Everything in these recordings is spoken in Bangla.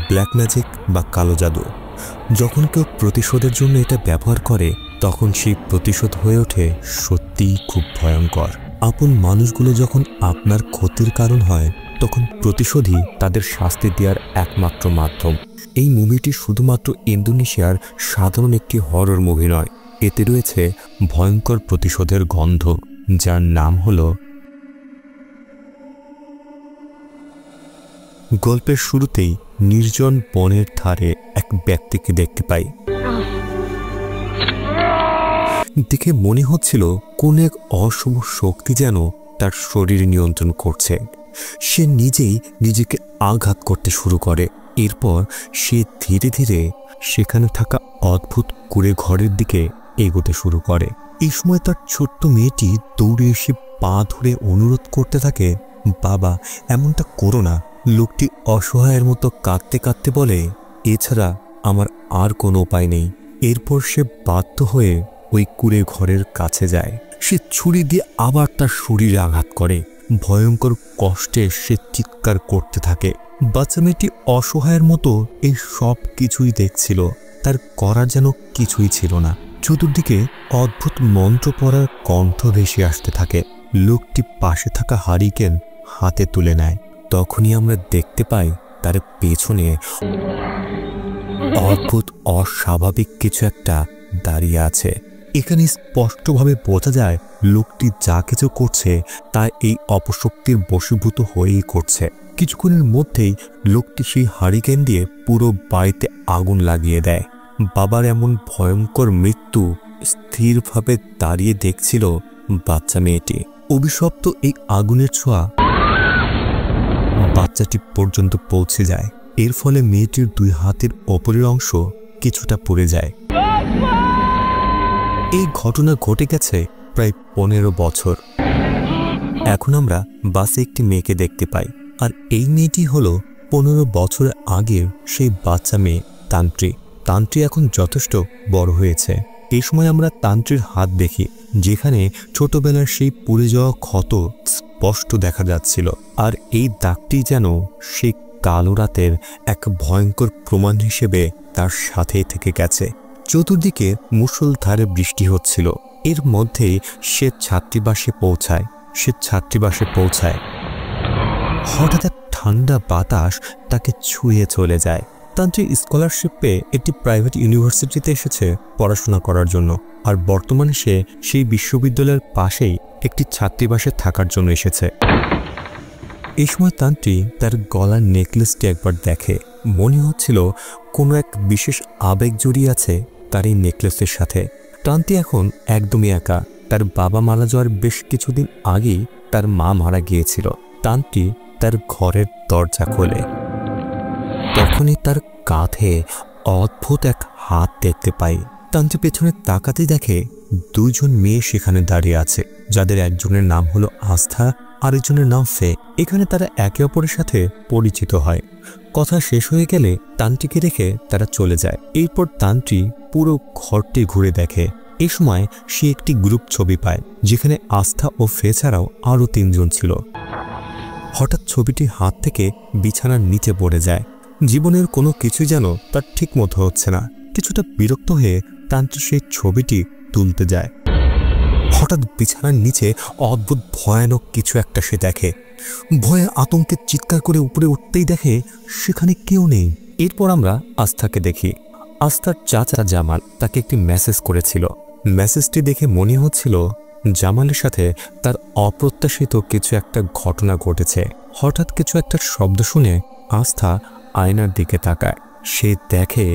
ব্ল্যাক ম্যাজিক বা কালো জাদু। যখন কেউ প্রতিশোধের জন্য এটা ব্যবহার করে তখন সেই প্রতিশোধ হয়ে ওঠে সত্যিই খুব ভয়ঙ্কর। আপন মানুষগুলো যখন আপনার ক্ষতির কারণ হয় তখন প্রতিশোধই তাদের শাস্তি দেওয়ার একমাত্র মাধ্যম। এই মুভিটি শুধুমাত্র ইন্দোনেশিয়ার সাধারণ একটি হরর মুভি নয়, এতে রয়েছে ভয়ঙ্কর প্রতিশোধের গন্ধ, যার নাম হলো। গল্পের শুরুতেই নির্জন বনের ধারে এক ব্যক্তিকে দেখতে পাই। দেখে মনে হচ্ছিল কোন এক অশুভ শক্তি যেন তার শরীর নিয়ন্ত্রণ করছে। সে নিজেই নিজেকে আঘাত করতে শুরু করে। এরপর সে ধীরে ধীরে সেখানে থাকা অদ্ভুত কুঁড়ে ঘরের দিকে এগোতে শুরু করে। এই সময় তার ছোট্ট মেয়েটি দৌড়ে এসে পা ধরে অনুরোধ করতে থাকে, বাবা এমনটা করো না। লোকটি অসহায়ের মতো কাঁদতে কাঁদতে বলে, এছাড়া আমার আর কোনো উপায় নেই। এরপর সে বাধ্য হয়ে ওই কুঁড়ে ঘরের কাছে যায়। সে ছুরি দিয়ে আবার তার শরীরে আঘাত করে। ভয়ঙ্কর কষ্টে সে চিৎকার করতে থাকে। বাচ্চা মেয়েটি অসহায়ের মতো এই সব কিছুই দেখছিল। তার করার যেন কিছুই ছিল না। চতুর্দিকে অদ্ভুত মন্ত্র পড়ার কণ্ঠ ভেসে আসতে থাকে। লোকটি পাশে থাকা হারিকেন হাতে তুলে নেয়। তখনই আমরা দেখতে পাই তার পেছনে অদ্ভুত অস্বাভাবিক কিছু একটা দাঁড়িয়ে আছে। এখানে স্পষ্টভাবে বোঝা যায় লোকটি যা কিছু করছে তা এই অপশক্তির বশীভূত হয়েই করছে। কিছুক্ষণের মধ্যেই লোকটি সেই হারিকেন দিয়ে পুরো বাড়িতে আগুন লাগিয়ে দেয়। বাবার এমন ভয়ঙ্কর মৃত্যু স্থিরভাবে দাঁড়িয়ে দেখছিল বাচ্চা মেয়েটি। অভিশপ্ত এই আগুনের ছোঁয়া বাচ্চাটি পর্যন্ত পৌঁছে যায়। এর ফলে মেয়েটির দুই হাতের ওপরের অংশ কিছুটা পুড়ে যায়। এই ঘটনা ঘটে গেছে প্রায় 15 বছর। এখন আমরা বাসে একটি মেয়েকে দেখতে পাই, আর এই মেয়েটি হলো 15 বছর আগের সেই বাচ্চা মেয়ে তান্ত্রী। তান্ত্রী এখন যথেষ্ট বড় হয়েছে। এই সময় আমরা তান্ত্রীর হাত দেখি, যেখানে ছোটবেলার সেই পুড়ে যাওয়া ক্ষত স্পষ্ট দেখা যাচ্ছিল। আর এই দাগটি যেন সেই কালো রাতের এক ভয়ঙ্কর প্রমাণ হিসেবে তার সাথেই থেকে গেছে। চতুর্দিকে মুষলধারে বৃষ্টি হচ্ছিল। এর মধ্যেই সে ছাত্রীবাসে পৌঁছায়। হঠাৎ এক ঠান্ডা বাতাস তাকে ছুঁয়ে চলে যায়। তান্ত্রী স্কলারশিপ পেয়ে একটি প্রাইভেট ইউনিভার্সিটিতে এসেছে পড়াশোনা করার জন্য, আর বর্তমানে সে সেই বিশ্ববিদ্যালয়ের পাশেই একটি ছাত্রীবাসে থাকার জন্য এসেছে। এই সময় তান্ত্রী তার গলার নেকলেসটি একবার দেখে। মনে হচ্ছিল কোনো এক বিশেষ আবেগ জড়িয়ে আছে তার এই নেকলেসের সাথে। তান্ত্রী এখন একদমই একা। তার বাবা মারা যাওয়ার বেশ কিছুদিন আগেই তার মা মারা গিয়েছিল। তান্ত্রী তার ঘরের দরজা খোলে। তখনই তার কাঁধে অদ্ভুত এক হাত দেখতে পাই। তান্ত্রী পেছনে তাকাতে দেখে দুইজন মেয়ে সেখানে দাঁড়িয়ে আছে, যাদের একজনের নাম হলো আস্থা, আরেকজনের নাম ফে। এখানে তারা একে অপরের সাথে পরিচিত হয়। কথা শেষ হয়ে গেলে তান্ত্রীকে রেখে তারা চলে যায়। এরপর তান্ত্রী পুরো ঘরটি ঘুরে দেখে। এই সময় সে একটি গ্রুপ ছবি পায়, যেখানে আস্থা ও ফে ছাড়াও আরও 3 জন ছিল। হঠাৎ ছবিটি হাত থেকে বিছানার নিচে পড়ে যায়। জীবনের কোনো কিছুই যেন তার ঠিক মতো হচ্ছে না। কিছুটা বিরক্ত হয়ে তান্ত্রী সেই ছবিটি তুলতে যায়। হঠাৎ বিছানার নিচে অদ্ভুত ভয়ানক কিছু একটা সে দেখে। ভয়ে আতঙ্কে চিৎকার করে উপরে উঠতেই দেখে সেখানে কেউ নেই। এরপর আমরা আস্থাকে দেখি। আস্থার চাচা জামাল তাকে একটি মেসেজ করেছিল। মেসেজটি দেখে মনে হচ্ছিল জামালের সাথে তার অপ্রত্যাশিত কিছু একটা ঘটনা ঘটেছে। হঠাৎ কিছু একটা শব্দ শুনে আস্থা আয়নার দিকে তাকায়। সে দেখে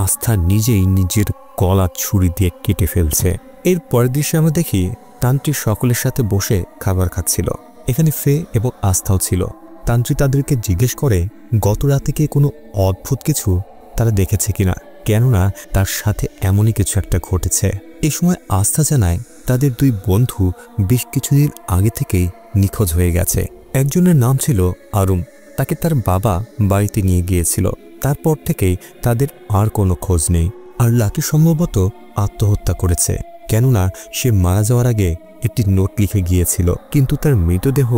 আস্থা নিজেই নিজের গলা ছুরি দিয়ে কেটে ফেলছে। এর পরের দৃশ্যে আমরা দেখি তান্ত্রী সকলের সাথে বসে খাবার খাচ্ছিল। এখানে ফে এবং আস্থাও ছিল। তান্ত্রী তাদেরকে জিজ্ঞেস করে গত রাতে কি কোনো অদ্ভুত কিছু তারা দেখেছে কিনা, কেননা তার সাথে এমনই কিছু একটা ঘটেছে। এই সময় আস্থা জানায় তাদের 2 বন্ধু বেশ কিছুদিন আগে থেকেই নিখোঁজ হয়ে গেছে। একজনের নাম ছিল আরুম। তাকে তার বাবা বাড়িতে নিয়ে গিয়েছিল। তারপর থেকেই তাদের আর কোনো খোঁজ নেই। আর লাকি সম্ভবত আত্মহত্যা করেছে, কেননা সে মারা যাওয়ার আগে একটি নোট লিখে গিয়েছিল, কিন্তু তার মৃতদেহ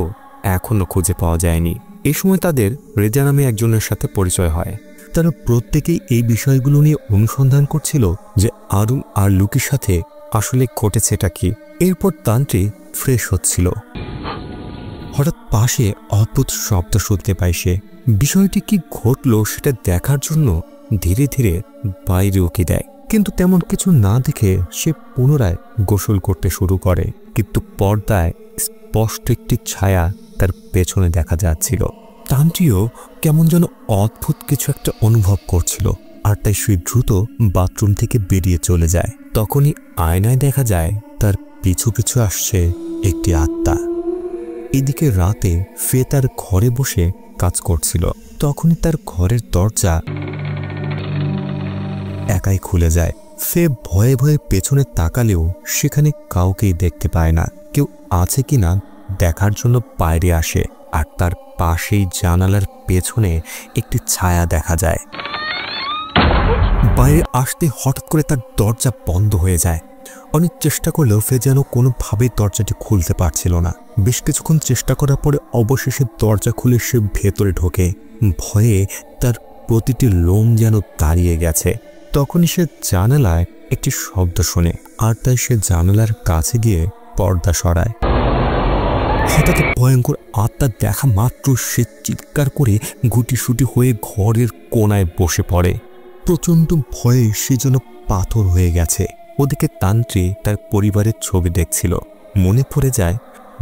এখনও খুঁজে পাওয়া যায়নি। এই সময় তাদের রেজা নামে একজনের সাথে পরিচয় হয়। তারা প্রত্যেকেই এই বিষয়গুলো নিয়ে অনুসন্ধান করছিল যে আরুম আর লুকির সাথে আসলে ঘটেছেটা কি। এরপর তান্ত্রী ফ্রেশ হচ্ছিল, হঠাৎ পাশে অদ্ভুত শব্দ শুনতে পায় সে। বিষয়টি কি ঘটলো সেটা দেখার জন্য ধীরে ধীরে বাইরে উকি দেয়, কিন্তু তেমন কিছু না দেখে সে পুনরায় গোসল করতে শুরু করে। কিন্তু পর্দায় স্পষ্ট একটি ছায়া তার পেছনে দেখা যাচ্ছিল। তান্ত্রীও কেমন যেন অদ্ভুত কিছু একটা অনুভব করছিল, আর তাই সে দ্রুত বাথরুম থেকে বেরিয়ে চলে যায়। তখনই আয়নায় দেখা যায় তার পিছু পিছু আসছে একটি আত্মা। এদিকে রাতে ফে তার ঘরে বসে কাজ করছিল, তখনই তার ঘরের দরজা একাই খুলে যায়। ফে ভয়ে ভয়ে পেছনে তাকালেও সেখানে কাউকেই দেখতে পায় না। কেউ আছে কিনা দেখার জন্য বাইরে আসে, আর তার পাশেই জানালার পেছনে একটি ছায়া দেখা যায়। বাইরে আসতে হঠাৎ করে তার দরজা বন্ধ হয়ে যায়। অনেক চেষ্টা করলেও ফে যেন কোনোভাবেই দরজাটি খুলতে পারছিল না। বেশ কিছুক্ষণ চেষ্টা করার পরে অবশেষে দরজা খুলে সে ভেতরে ঢোকে। ভয়ে তার প্রতিটি লোম যেন দাঁড়িয়ে গেছে। তখনই সে জানালায় একটি শব্দ শোনে, আর তাই সে জানালার কাছে গিয়ে পর্দা সরায়। হঠাৎ ভয়ঙ্কর আত্মা দেখা মাত্র সে চিৎকার করে গুটিসুটি হয়ে ঘরের কোনায় বসে পড়ে। প্রচণ্ড ভয়ে সে যেন পাথর হয়ে গেছে। ওদিকে তান্ত্রী তার পরিবারের ছবি দেখছিল। মনে পড়ে যায়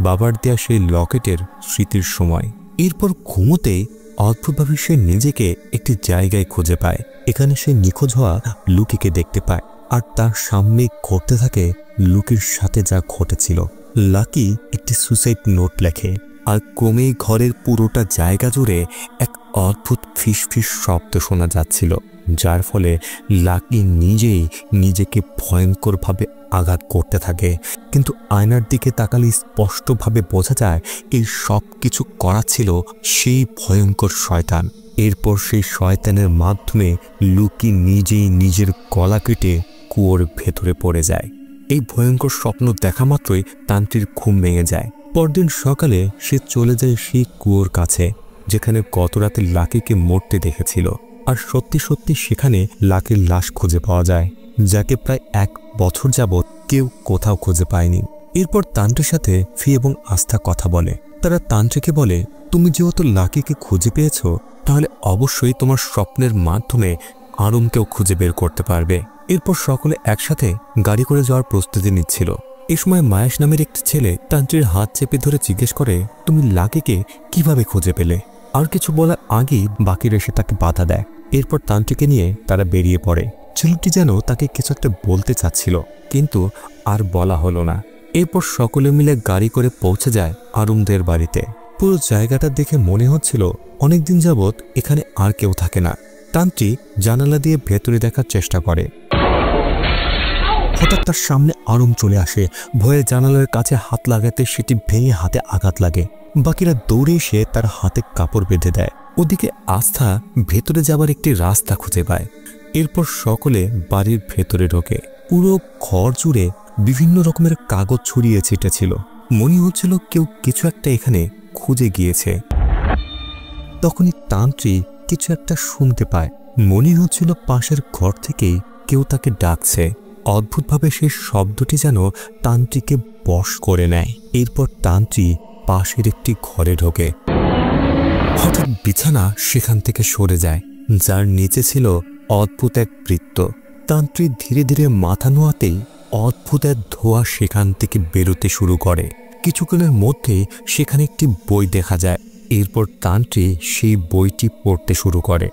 বাবার দেয়া সেই লকেটের স্মৃতির সময়। এরপর ঘুমোতেই অদ্ভুতভাবে সে নিজেকে একটি জায়গায় খুঁজে পায়। এখানে সে নিখোঁজ হওয়া লুকিকে দেখতে পায়, আর তার সামনে ঘটতে থাকে লুকির সাথে যা ঘটেছিল। লাকি একটি সুসাইড নোট লেখে, আর ক্রমেই ঘরের পুরোটা জায়গা জুড়ে এক অদ্ভুত ফিসফিস শব্দ শোনা যাচ্ছিল, যার ফলে লাকি নিজেই নিজেকে ভয়ঙ্করভাবে আঘাত করতে থাকে। কিন্তু আয়নার দিকে তাকালে স্পষ্টভাবে বোঝা যায় এই সব কিছু করা ছিল সেই ভয়ঙ্কর শয়তান। এরপর সেই শয়তানের মাধ্যমে লুকি নিজেই নিজের গলা কেটে কুয়োর ভেতরে পড়ে যায়। এই ভয়ঙ্কর স্বপ্ন দেখা মাত্রই তান্ত্রীর ঘুম ভেঙে যায়। পরদিন সকালে সে চলে যায় সেই কুয়োর কাছে, যেখানে গত রাতে লাকিকে মরতে দেখেছিল। আর সত্যি সত্যি সেখানে লাকির লাশ খুঁজে পাওয়া যায়, যাকে প্রায় 1 বছর যাবৎ কেউ কোথাও খুঁজে পায়নি। এরপর তান্ত্রীর সাথে ফি এবং আস্থা কথা বলে। তারা তান্ত্রীকে বলে, তুমি যেহেতু লাকিকে খুঁজে পেয়েছ, তাহলে অবশ্যই তোমার স্বপ্নের মাধ্যমে আরুমকেও খুঁজে বের করতে পারবে। এরপর সকলে একসাথে গাড়ি করে যাওয়ার প্রস্তুতি নিচ্ছিল। এই সময় মায়েশ নামের একটি ছেলে তান্ত্রীর হাত চেপে ধরে জিজ্ঞেস করে, তুমি লাকিকে কিভাবে খুঁজে পেলে? আর কিছু বলার আগেই বাকিরা এসে তাকে বাধা দেয়। এরপর তান্ত্রীকে নিয়ে তারা বেরিয়ে পড়ে। ছেলেটি যেন তাকে কিছু একটা বলতে চাচ্ছিল, কিন্তু আর বলা হলো না। এরপর সকলে মিলে গাড়ি করে পৌঁছে যায় আরুমদের বাড়িতে। পুরো জায়গাটা দেখে মনে হচ্ছিল অনেকদিন যাবৎ এখানে আর কেউ থাকে না। তান্ত্রী জানালা দিয়ে ভেতরে দেখার চেষ্টা করে। হঠাৎ তার সামনে আরুম চলে আসে। ভয়ে জানালার কাছে হাত লাগাতে সেটি ভেঙে হাতে আঘাত লাগে। বাকিরা দৌড়ে এসে তার হাতে কাপড় বেঁধে দেয়। ওদিকে আস্থা ভেতরে যাবার একটি রাস্তা খুঁজে পায়। এরপর সকলে বাড়ির ভেতরে ঢোকে। পুরো ঘর জুড়ে বিভিন্ন রকমের কাগজ ছড়িয়ে ছিটে ছিল। মনে হচ্ছিল কেউ কিছু একটা এখানে খুঁজে গিয়েছে। তখনই তান্ত্রী কিছু একটা শুনতে পায়। মনে হচ্ছিল পাশের ঘর থেকেই কেউ তাকে ডাকছে। অদ্ভুতভাবে সেই শব্দটি যেন তান্ত্রীকে বশ করে নেয়। এরপর তান্ত্রী পাশের একটি ঘরে ঢোকে। হঠাৎ বিছানা সেখান থেকে সরে যায়, যার নিচে ছিল অদ্ভুত এক বৃত্ত। তান্ত্রী ধীরে ধীরে মাথা নোয়াতেই অদ্ভুত এক ধোঁয়া সেখান থেকে বেরোতে শুরু করে। কিছুক্ষণের মধ্যেই সেখানে একটি বই দেখা যায়। এরপর তান্ত্রী সেই বইটি পড়তে শুরু করে।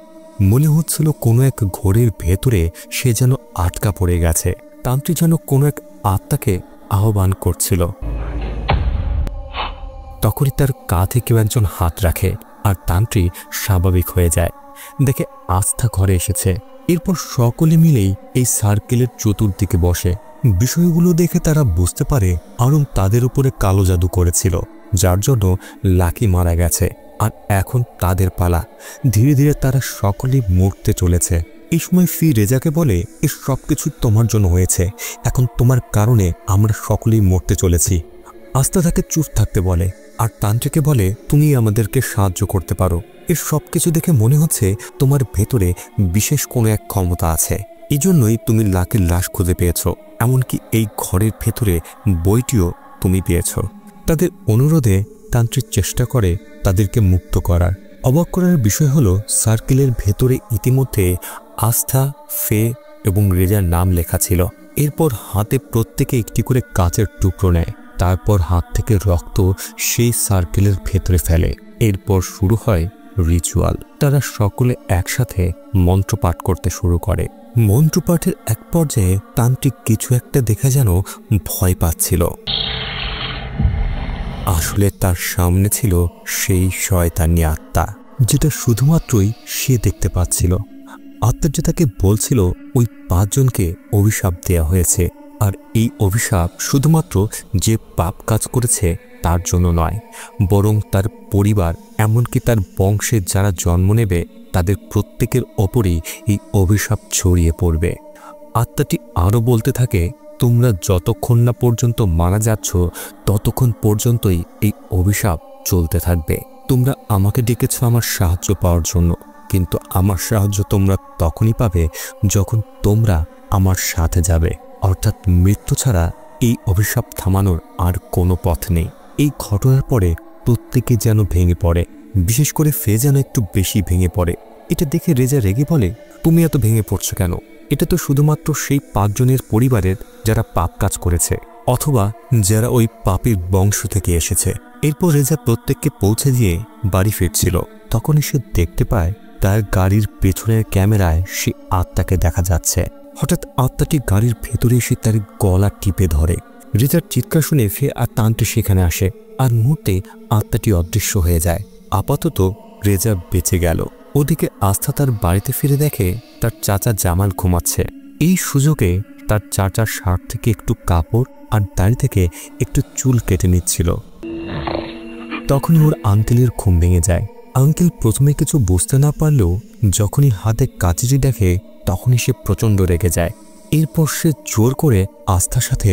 মনে হচ্ছিল কোনো এক ঘোরের ভেতরে সে যেন আটকা পড়ে গেছে। তান্ত্রী যেন কোনো এক আত্মাকে আহ্বান করছিল। তখনই তার কাঁধে কেউ একজন হাত রাখে, আর তান্ত্রী স্বাভাবিক হয়ে যায়। দেখে আস্থা ঘরে এসেছে। এরপর সকলে মিলেই এই সার্কেলের চতুর্দিকে বসে। বিষয়গুলো দেখে তারা বুঝতে পারে আরুম তাদের উপরে কালো জাদু করেছিল, যার জন্য লাকি মারা গেছে। আর এখন তাদের পালা। ধীরে ধীরে তারা সকলেই মরতে চলেছে। এই সময় ফি রেজাকে বলে, এই সব কিছু তোমার জন্য হয়েছে। এখন তোমার কারণে আমরা সকলেই মরতে চলেছি। আস্থা তাকে চুপ থাকতে বলে, আর তান্ত্রিকে বলে তুমি আমাদেরকে সাহায্য করতে পারো। এর সবকিছু দেখে মনে হচ্ছে তোমার ভেতরে বিশেষ কোনো এক ক্ষমতা আছে, এই জন্যই তুমি লাকির লাশ খুঁজে পেয়েছ, এমনকি এই ঘরের ভেতরে বইটিও তুমি পেয়েছ। তাদের অনুরোধে তান্ত্রিক চেষ্টা করে তাদেরকে মুক্ত করার। অবাক করার বিষয় হলো সার্কেলের ভেতরে ইতিমধ্যে আস্থা, ফে এবং রেজার নাম লেখা ছিল। এরপর হাতে প্রত্যেকে একটি করে কাচের টুকরো নেয়, তারপর হাত থেকে রক্ত সেই সার্কেলের ভেতরে ফেলে। এরপর শুরু হয় রিচুয়াল। তারা সকলে একসাথে মন্ত্রপাঠ করতে শুরু করে। মন্ত্রপাঠের এক পর্যায়ে তান্ত্রিক কিছু একটা দেখে যেন ভয় পাচ্ছিল। আসলে তার সামনে ছিল সেই শয়তানি আত্মা, যেটা শুধুমাত্রই সে দেখতে পাচ্ছিল। আত্মাটা তাকে বলছিল ওই 5 জনকে অভিশাপ দেয়া হয়েছে, আর এই অভিশাপ শুধুমাত্র যে পাপ কাজ করেছে তার জন্য নয়, বরং তার পরিবার, এমনকি তার বংশে যারা জন্ম নেবে তাদের প্রত্যেকের ওপরেই এই অভিশাপ ছড়িয়ে পড়বে। আত্মাটি আরও বলতে থাকে, তোমরা যতক্ষণ না পর্যন্ত মারা যাচ্ছ ততক্ষণ পর্যন্তই এই অভিশাপ চলতে থাকবে। তোমরা আমাকে ডেকেছ আমার সাহায্য পাওয়ার জন্য, কিন্তু আমার সাহায্য তোমরা তখনই পাবে যখন তোমরা আমার সাথে যাবে, অর্থাৎ মৃত্যু ছাড়া এই অভিশাপ থামানোর আর কোনো পথ নেই। এই ঘটনার পরে প্রত্যেকে যেন ভেঙে পড়ে, বিশেষ করে ফে যেন একটু বেশি ভেঙে পড়ে। এটা দেখে রেজা রেগে বলে, তুমি এত ভেঙে পড়ছো কেন? এটা তো শুধুমাত্র সেই 5 জনের পরিবারের যারা পাপ কাজ করেছে, অথবা যারা ওই পাপীর বংশ থেকে এসেছে। এরপর রেজা প্রত্যেককে পৌঁছে দিয়ে বাড়ি ফিরছিল, তখনই সে দেখতে পায় তার গাড়ির পেছনের ক্যামেরায় সে আত্মাকে দেখা যাচ্ছে। হঠাৎ আত্মাটি গাড়ির ভেতরে এসে তার গলা টিপে ধরে। রেজার চিৎকার শুনে ফে আর তান্ত্রিক সেখানে আসে, আর মুহূর্তে আত্মাটি অদৃশ্য হয়ে যায়। আপাতত রেজা বেঁচে গেল। ওদিকে আস্থা তার বাড়িতে ফিরে দেখে তার চাচা জামাল ঘুমাচ্ছে। এই সুযোগে তার চাচার শার্ট থেকে একটু কাপড় আর দাড়ি থেকে একটু চুল কেটে নিচ্ছিল। তখনই ওর আঙ্কেলের ঘুম ভেঙে যায়। আঙ্কেল প্রথমে কিছু বুঝতে না পারলেও যখনই হাতে কাচিটি দেখে তখনই সে প্রচণ্ড রেগে যায়। এরপর সে জোর করে আস্থার সাথে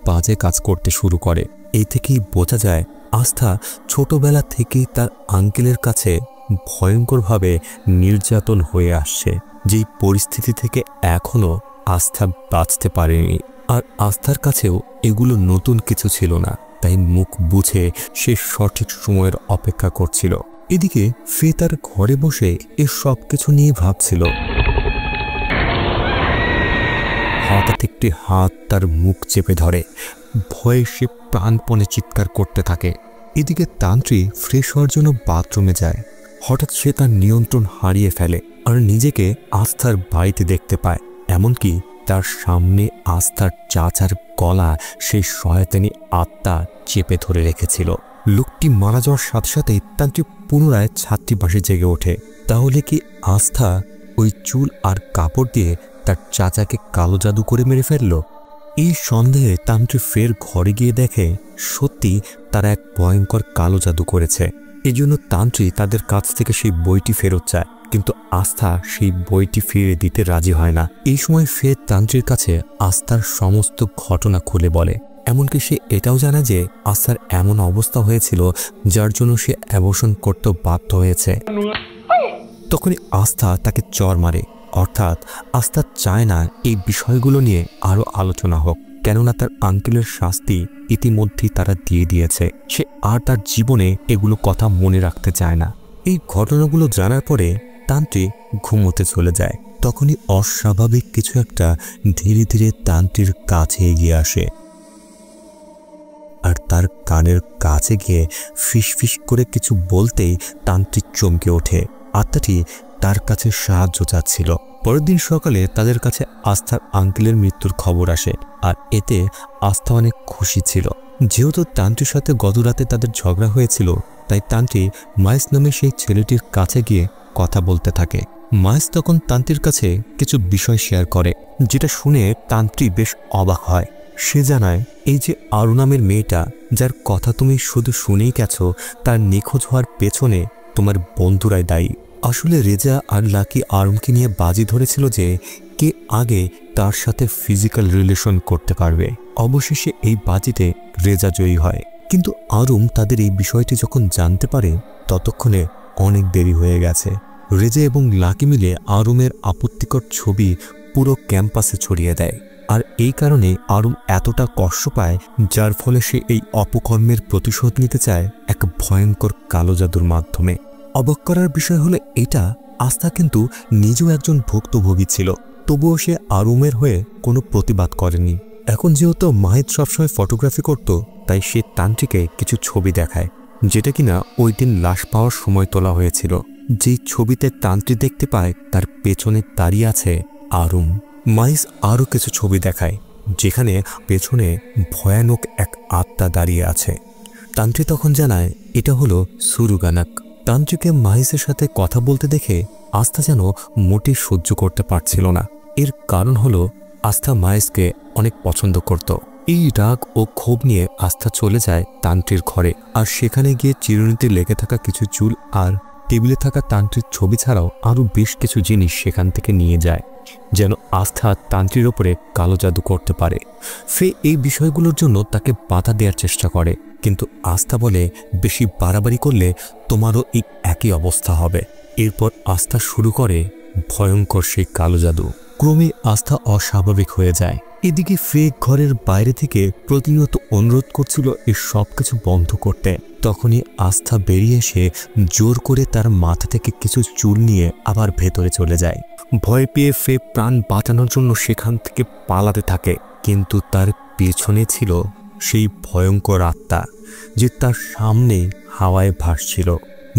বাজে কাজ করতে শুরু করে। এই থেকেই বোঝা যায় আস্থা ছোটবেলা থেকেই তার আঙ্কেলের কাছে ভয়ঙ্করভাবে নির্যাতন হয়ে আসছে, যেই পরিস্থিতি থেকে এখনও আস্থা বাঁচতে পারেনি। আর আস্থার কাছেও এগুলো নতুন কিছু ছিল না, তাই মুখ বুঝে সে সঠিক সময়ের অপেক্ষা করছিল। এদিকে ফে তার ঘরে বসে এ সব কিছু নিয়ে ভাবছিল। হঠাৎ একটি হাত তার মুখ চেপে ধরে। ভয়ে সে প্রাণপণে চিৎকার করতে থাকে। এদিকে তান্ত্রী ফ্রেশ হওয়ার জন্য বাথরুমে যায়। হঠাৎ সে তার নিয়ন্ত্রণ হারিয়ে ফেলে আর নিজেকে আস্থার বাড়িতে দেখতে পায়। এমনকি তার সামনে আস্থার চাচার গলা সেই শয়তানি আত্মা চেপে ধরে রেখেছিল। লোকটি মারা যাওয়ার সাথে সাথেই তান্ত্রী পুনরায় ছাত্রীবাসে জেগে ওঠে। তাহলে কি আস্থা ওই চুল আর কাপড় দিয়ে তার চাচাকে কালো জাদু করে মেরে ফেলল? এই সন্দেহে তান্ত্রী ফের ঘরে গিয়ে দেখে সত্যি তারা এক ভয়ঙ্কর কালো জাদু করেছে। এজন্য তান্ত্রী তাদের কাছ থেকে সেই বইটি ফেরত চায়, কিন্তু আস্থা সেই বইটি ফিরিয়ে দিতে রাজি হয় না। এই সময় ফের তান্ত্রীর কাছে আস্থার সমস্ত ঘটনা খুলে বলে। এমনকি সে এটাও জানে যে আস্থার এমন অবস্থা হয়েছিল যার জন্য সে অ্যাবর্শন করতে বাধ্য হয়েছে। তখনই আস্থা তাকে চর মারে। অর্থাৎ আস্থা চায় না এই বিষয়গুলো নিয়ে আরও আলোচনা হোক, কেননা তার আঙ্কেলের শাস্তি ইতিমধ্যেই তারা দিয়ে দিয়েছে। সে আর তার জীবনে এগুলো কথা মনে রাখতে চায় না। এই ঘটনাগুলো জানার পরে তান্ত্রিক ঘুমোতে চলে যায়। তখনই অস্বাভাবিক কিছু একটা ধীরে ধীরে তান্ত্রির কাছে এগিয়ে আসে, আর তার কানের কাছে গিয়ে ফিসফিস করে কিছু বলতেই তান্ত্রিক চমকে ওঠে। আত্মাটি তার কাছে সাহায্য চাচ্ছিল। পরের দিন সকালে তাদের কাছে আস্থার আঙ্কেলের মৃত্যুর খবর আসে, আর এতে আস্থা অনেক খুশি ছিল। যেহেতু তান্ত্রির সাথে গত রাতে তাদের ঝগড়া হয়েছিল, তাই তান্ত্রি মাইস নামে সেই ছেলেটির কাছে গিয়ে কথা বলতে থাকে। মাইস তখন তান্ত্রির কাছে কিছু বিষয় শেয়ার করে, যেটা শুনে তান্ত্রি বেশ অবাক হয়। সে জানায়, এই যে আরু নামের মেয়েটা যার কথা তুমি শুধু শুনেই গেছো, তার নিখোঁজ হওয়ার পেছনে তোমার বন্ধুরাই দায়ী। আসলে রেজা আর লাকি আরুনকে নিয়ে বাজি ধরেছিল যে কে আগে তার সাথে ফিজিক্যাল রিলেশন করতে পারবে। অবশেষে এই বাজিতে রেজা জয়ী হয়। কিন্তু আরুম তাদের এই বিষয়টি যখন জানতে পারে ততক্ষণে অনেক দেরি হয়ে গেছে। রেজা এবং লাকি মিলে আরুমের আপত্তিকর ছবি পুরো ক্যাম্পাসে ছড়িয়ে দেয়। আর এই কারণে আরুম এতটা কষ্ট পায়, যার ফলে সে এই অপকর্মের প্রতিশোধ নিতে চায় এক ভয়ঙ্কর কালো জাদুর মাধ্যমে। অবাক করার বিষয় হলো এটা, আস্থা কিন্তু নিজেও একজন ভুক্তভোগী ছিল, তবুও সে আরুমের হয়ে কোনো প্রতিবাদ করেনি। এখন যেহেতু মাহিদ সবসময় ফটোগ্রাফি করত, তাই সে তান্ত্রিকে কিছু ছবি দেখায়, যেটা কিনা ওই দিন লাশ পাওয়ার সময় তোলা হয়েছিল। যেই ছবিতে তান্ত্রিক দেখতে পায় তার পেছনে দাঁড়িয়ে আছে আরুম। মাহিদ আরও কিছু ছবি দেখায়, যেখানে পেছনে ভয়ানক এক আত্মা দাঁড়িয়ে আছে। তান্ত্রিক তখন জানায় এটা হলো সুরুগানাক। তান্ত্রিকে মাহিসের সাথে কথা বলতে দেখে আস্থা যেন মোটেই সহ্য করতে পারছিল না। এর কারণ হলো আস্থা মাহিসকে অনেক পছন্দ করত। এই রাগ ও ক্ষোভ নিয়ে আস্থা চলে যায় তান্ত্রির ঘরে, আর সেখানে গিয়ে চিরুনিতে লেগে থাকা কিছু চুল আর টেবিলে থাকা তান্ত্রিক ছবি ছাড়াও আরও বেশ কিছু জিনিস সেখান থেকে নিয়ে যায়, যেন আস্থা তান্ত্রির ওপরে কালো জাদু করতে পারে। ফে এই বিষয়গুলোর জন্য তাকে বাধা দেওয়ার চেষ্টা করে, কিন্তু আস্থা বলে বেশি বাড়াবাড়ি করলে তোমারও এই একই অবস্থা হবে। এরপর আস্থা শুরু করে ভয়ঙ্কর সেই কালো জাদু। ক্রমে আস্থা অস্বাভাবিক হয়ে যায়। এদিকে ফে ঘরের বাইরে থেকে প্রতিনিয়ত অনুরোধ করছিল এই সব কিছু বন্ধ করতে। তখনই আস্থা বেরিয়ে এসে জোর করে তার মাথা থেকে কিছু চুল নিয়ে আবার ভেতরে চলে যায়। ভয় পেয়ে ফে প্রাণ বাঁচানোর জন্য সেখান থেকে পালাতে থাকে, কিন্তু তার পেছনে ছিল সেই ভয়ঙ্কর আত্মা, যে তার সামনে হাওয়ায় ভাসছিল।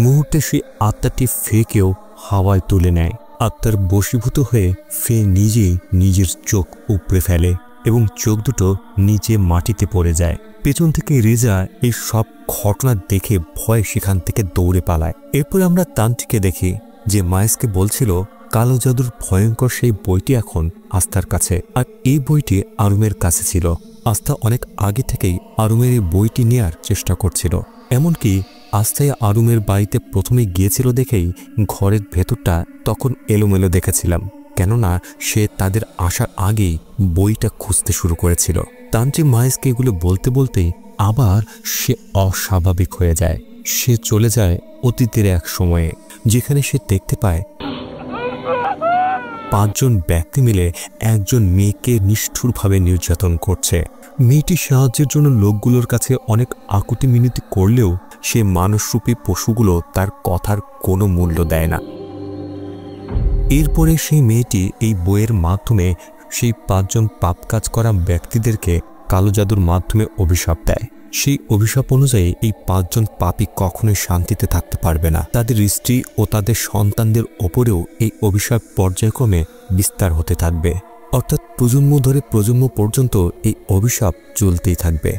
মুহূর্তে সেই আত্মাটি ফেকেও হাওয়ায় তুলে নেয়। আত্মার বশীভূত হয়ে ফে নিজেই নিজের চোখ উপড়ে ফেলে এবং চোখ দুটো নিচে মাটিতে পড়ে যায়। পেছন থেকে রেজা এই সব ঘটনা দেখে ভয় সেখান থেকে দৌড়ে পালায়। এরপর আমরা তান্ত্রিকে দেখি যে মাইসকে বলছিল কালো জাদুর ভয়ঙ্কর সেই বইটি এখন আস্থার কাছে, আর এই বইটি আরুমের কাছে ছিল। আস্থা অনেক আগে থেকেই আরুমের এই বইটি নেয়ার চেষ্টা করছিল। এমনকি আস্থায় আরুমের বাড়িতে প্রথমে গিয়েছিল দেখেই ঘরের ভেতরটা তখন এলোমেলো দেখেছিলাম, কেননা সে তাদের আসার আগেই বইটা খুঁজতে শুরু করেছিল। তান্ত্রিক মাহেশকে এগুলো বলতে বলতেই আবার সে অস্বাভাবিক হয়ে যায়। সে চলে যায় অতীতের এক সময়ে, যেখানে সে দেখতে পায় 5 জন ব্যক্তি মিলে একজন মেয়েকে নিষ্ঠুরভাবে নির্যাতন করছে। মেয়েটি সাহায্যের জন্য লোকগুলোর কাছে অনেক আকুতি মিনতি করলেও সে মানুষরূপী পশুগুলো তার কথার কোনো মূল্য দেয় না। এরপরে সেই মেয়েটি এই বইয়ের মাধ্যমে সেই 5 জন পাপ কাজ করা ব্যক্তিদেরকে কালো জাদুর মাধ্যমে অভিশাপ দেয়। সেই অভিশাপ অনুযায়ী এই 5 জন পাপী কখনোই শান্তিতে থাকতে পারবে না। তাদের স্ত্রী ও তাদের সন্তানদের ওপরেও এই অভিশাপ পর্যায়ক্রমে বিস্তার হতে থাকবে, অর্থাৎ প্রজন্ম ধরে প্রজন্ম পর্যন্ত এই অভিশাপ চলতেই থাকবে।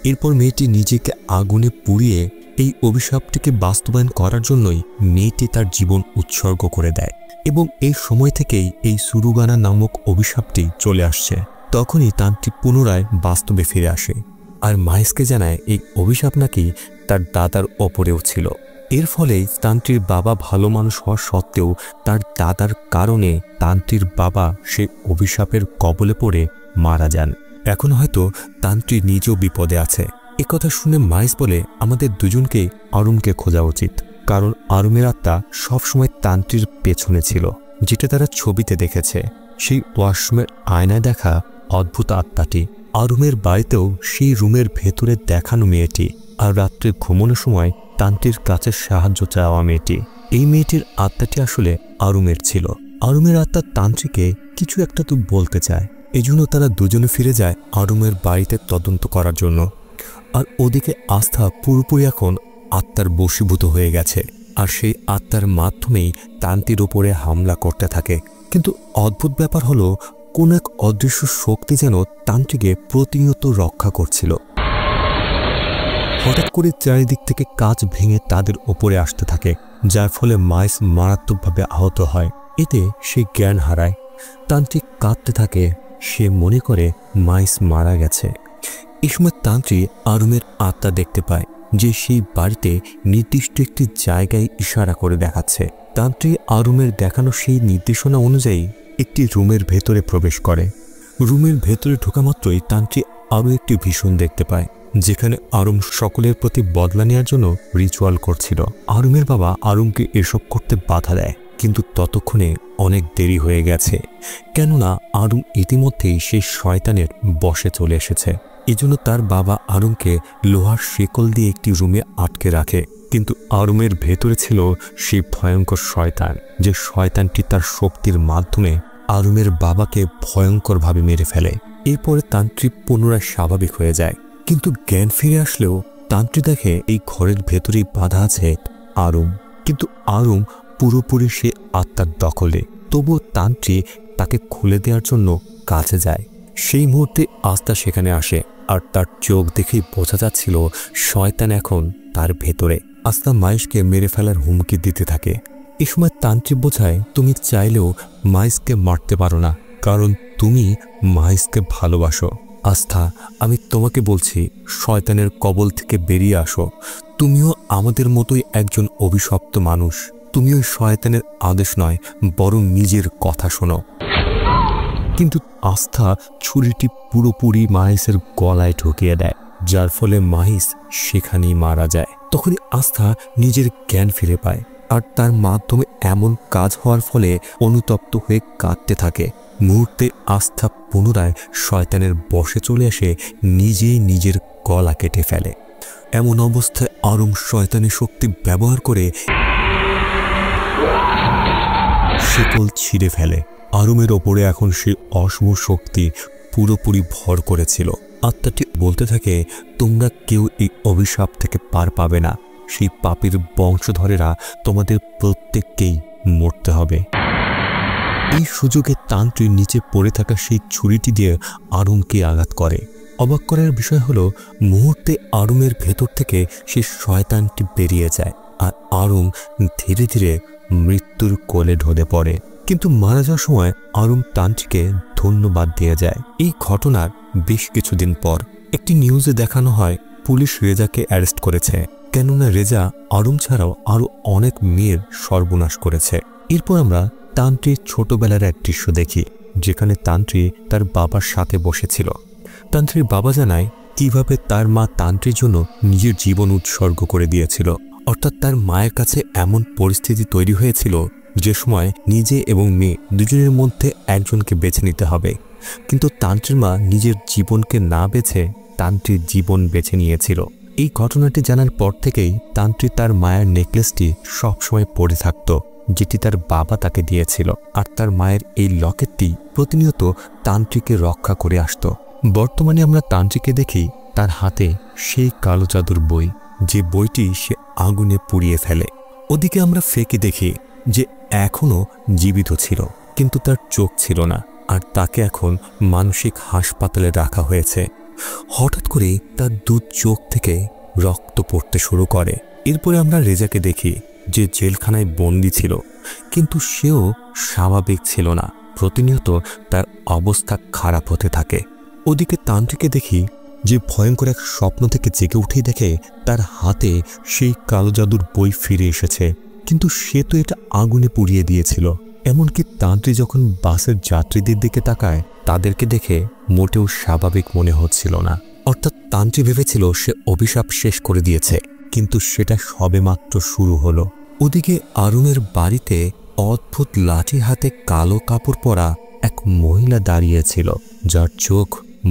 এরপর মেয়েটি নিজেকে আগুনে পুড়িয়ে এই অভিশাপটিকে বাস্তবায়ন করার জন্যই মেয়েটি তার জীবন উৎসর্গ করে দেয়, এবং এই সময় থেকেই এই সুরুগানা নামক অভিশাপটি চলে আসছে। তখনই তান্ত্রিক পুনরায় বাস্তবে ফিরে আসে আর মাহেশকে জানায় এই অভিশাপ নাকি তার দাদার ওপরেও ছিল। এর ফলে তান্ত্রির বাবা ভালো মানুষ হওয়া সত্ত্বেও তার দাদার কারণে তান্ত্রির বাবা সেই অভিশাপের কবলে পড়ে মারা যান। এখন হয়তো তান্ত্রী নিজেও বিপদে আছে। একথা শুনে মাহেশ বলে আমাদের দুজনকে আরুমকে খোঁজা উচিত, কারণ আরুমের আত্মা সবসময় তান্ত্রির পেছনে ছিল, যেটা তারা ছবিতে দেখেছে। সেই ওয়াশরুমের আয়নায় দেখা অদ্ভুত আত্মাটি, আরুমের বাড়িতেও সেই রুমের ভেতরে দেখানো মেয়েটি, আর রাত্রে ঘুমানোর সময় তান্ত্রির কাছে সাহায্য চাওয়া মেয়েটি। এই মেয়েটির আত্মাটি আসলে আরুমের ছিল। আরুমের আত্মা তান্ত্রিকে কিছু একটা তো বলতে চায়, এজন্য তারা দুজনে ফিরে যায় আরুমের বাড়িতে তদন্ত করার জন্য। আর ওদিকে আস্থা পুরোপুরি এখন আত্মার বশীভূত হয়ে গেছে, আর সেই আত্মার মাধ্যমেই তান্ত্রির ওপরে হামলা করতে থাকে। কিন্তু অদ্ভুত ব্যাপার হলো, কোন এক অদৃশ্য শক্তি যেন তান্ত্রিকে প্রতিনিয়ত রক্ষা করছিল। হঠাৎ করে চারিদিক থেকে কাঁচ ভেঙে তাদের ওপরে আসতে থাকে, যার ফলে মাইস মারাত্মকভাবে আহত হয়। এতে সে জ্ঞান হারায়। তান্ত্রিক কাঁদতে থাকে, সে মনে করে মাইস মারা গেছে। এই সময় তান্ত্রিক আরুমের আত্মা দেখতে পায় যে সেই বাড়িতে নির্দিষ্ট একটি জায়গায় ইশারা করে দেখাচ্ছে। তান্ত্রিক আরুমের দেখানো সেই নির্দেশনা অনুযায়ী একটি রুমের ভেতরে প্রবেশ করে। রুমের ভেতরে ঢোকা মাত্রই তান্ত্রিক আরও একটি ভীষণ দেখতে পায়। যেখানে আরুম সকলের প্রতি বদলা নেওয়ার জন্য রিচুয়াল করছিল। আরুমের বাবা আরুমকে এসব করতে বাধা দেয়, কিন্তু ততক্ষণে অনেক দেরি হয়ে গেছে, কেননা আরুম ইতিমধ্যেই সেই শয়তানের বশে চলে এসেছে। এজন্য তার বাবা আরুমকে লোহার শেকল দিয়ে একটি রুমে আটকে রাখে। কিন্তু আরুমের ভেতরে ছিল সেই ভয়ঙ্কর শয়তান, যে শয়তানটি তার শক্তির মাধ্যমে আরুমের বাবাকে ভয়ঙ্করভাবে মেরে ফেলে। এরপরে তান্ত্রী পুনরায় স্বাভাবিক হয়ে যায়, কিন্তু জ্ঞান ফিরে আসলেও তান্ত্রী দেখে এই ঘরের ভেতরেই বাধা আছে আরুম, কিন্তু আরুম পুরোপুরি সে আত্মার দখলে। তবুও তান্ত্রী তাকে খুলে দেওয়ার জন্য কাছে যায়। সেই মুহূর্তে আস্থা সেখানে আসে, আর তার চোখ দেখেই বোঝা যাচ্ছিল শয়তান এখন তার ভেতরে। আস্থা মাইশকে মেরে ফেলার হুমকি দিতে থাকে। এ সময় তান্ত্রিক বোঝায়, তুমি চাইলেও মাইশকে মারতে পারো না, কারণ তুমি মাইশকে ভালোবাসো। আস্থা, আমি তোমাকে বলছি, শয়তানের কবল থেকে বেরিয়ে আসো। তুমিও আমাদের মতোই একজন অভিশপ্ত মানুষ। তুমি ওই শয়তানের আদেশ নয়, বরং নিজের কথা শোনো। কিন্তু আস্থা ছুরিটি পুরোপুরি মাহিসের গলায় ঢুকিয়ে দেয়, যার ফলে মাহিস সেখানেই মারা যায়। তখনই আস্থা নিজের জ্ঞান ফিরে পায়, আর তার মাধ্যমে এমন কাজ হওয়ার ফলে অনুতপ্ত হয়ে কাঁদতে থাকে। মুহূর্তে আস্থা পুনরায় শয়তানের বশে চলে এসে নিজেই নিজের গলা কেটে ফেলে। এমন অবস্থায় আরুম শয়তানের শক্তি ব্যবহার করে শেকল ছিঁড়ে ফেলে। আরুমের ওপরে এখন সেই অশুভ শক্তি পুরোপুরি ভর করেছিল। আত্মাটি বলতে থাকে, তোমরা কেউ এই অভিশাপ থেকে পার পাবে না। সেই পাপীর বংশধরেরা তোমাদের প্রত্যেককেই মরতে হবে। এই সুযোগে তান্ত্রী নিচে পড়ে থাকা সেই ছুরিটি দিয়ে আরুমকে আঘাত করে। অবাক করার বিষয় হলো, মুহূর্তে আরুমের ভেতর থেকে সেই শয়তানটি বেরিয়ে যায়, আর আরুম ধীরে ধীরে মৃত্যুর কোলে ঢলে পড়ে। কিন্তু মারা যাওয়ার সময় আরুম তান্ত্রীকে ধন্যবাদ দিয়ে যায়। এই ঘটনার বেশ কিছুদিন পর একটি নিউজে দেখানো হয় পুলিশ রেজাকে অ্যারেস্ট করেছে, কেননা রেজা আরুম ছাড়াও আরো অনেক মেয়ের সর্বনাশ করেছে। এরপর আমরা তান্ত্রীর ছোটবেলার এক দৃশ্য দেখি, যেখানে তান্ত্রী তার বাবার সাথে বসেছিল। তান্ত্রীর বাবা জানায় কিভাবে তার মা তান্ত্রীর জন্য নিজের জীবন উৎসর্গ করে দিয়েছিল। অর্থাৎ তার মায়ের কাছে এমন পরিস্থিতি তৈরি হয়েছিল যে সময় নিজে এবং মেয়ে দুজনের মধ্যে একজনকে বেছে নিতে হবে, কিন্তু তান্ত্রীর মা নিজের জীবনকে না বেছে তান্ত্রীর জীবন বেছে নিয়েছিল। এই ঘটনাটি জানার পর থেকেই তান্ত্রী তার মায়ের নেকলেসটি সবসময় পরে থাকত, যেটি তার বাবা তাকে দিয়েছিল, আর তার মায়ের এই লকেটটি প্রতিনিয়ত তান্ত্রীকে রক্ষা করে আসত। বর্তমানে আমরা তান্ত্রীকে দেখি তার হাতে সেই কালো জাদুর বই, যে বইটি সে আগুনে পুড়িয়ে ফেলে। ওদিকে আমরা ফেকে দেখি যে এখনও জীবিত ছিল, কিন্তু তার চোখ ছিল না, আর তাকে এখন মানসিক হাসপাতালে রাখা হয়েছে। হঠাৎ করে তার দুই চোখ থেকে রক্ত পড়তে শুরু করে। এরপরে আমরা রেজাকে দেখি, যে জেলখানায় বন্দী ছিল, কিন্তু সেও স্বাভাবিক ছিল না। প্রতিনিয়ত তার অবস্থা খারাপ হতে থাকে। ওদিকে তান্ত্রিকে দেখি, যে ভয়ঙ্কর এক স্বপ্ন থেকে জেগে উঠেই দেখে তার হাতে সেই কালো জাদুর বই ফিরে এসেছে, কিন্তু সে তো এটা আগুনে পুড়িয়ে দিয়েছিল। এমনকি তান্ত্রী যখন বাসের যাত্রীদের দিকে তাকায়, তাদেরকে দেখে মোটেও স্বাভাবিক মনে হচ্ছিল না। অর্থাৎ তান্ত্রী ভেবেছিল সে অভিশাপ শেষ করে দিয়েছে, কিন্তু সেটা সবেমাত্র শুরু হলো। ওদিকে আরুমের বাড়িতে অদ্ভুত লাঠি হাতে কালো কাপড় পরা এক মহিলা দাঁড়িয়েছিল, যার চোখ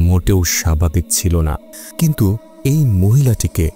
মোটেও স্বাভাবিক ছিল না। কিন্তু এই মহিলাটিকে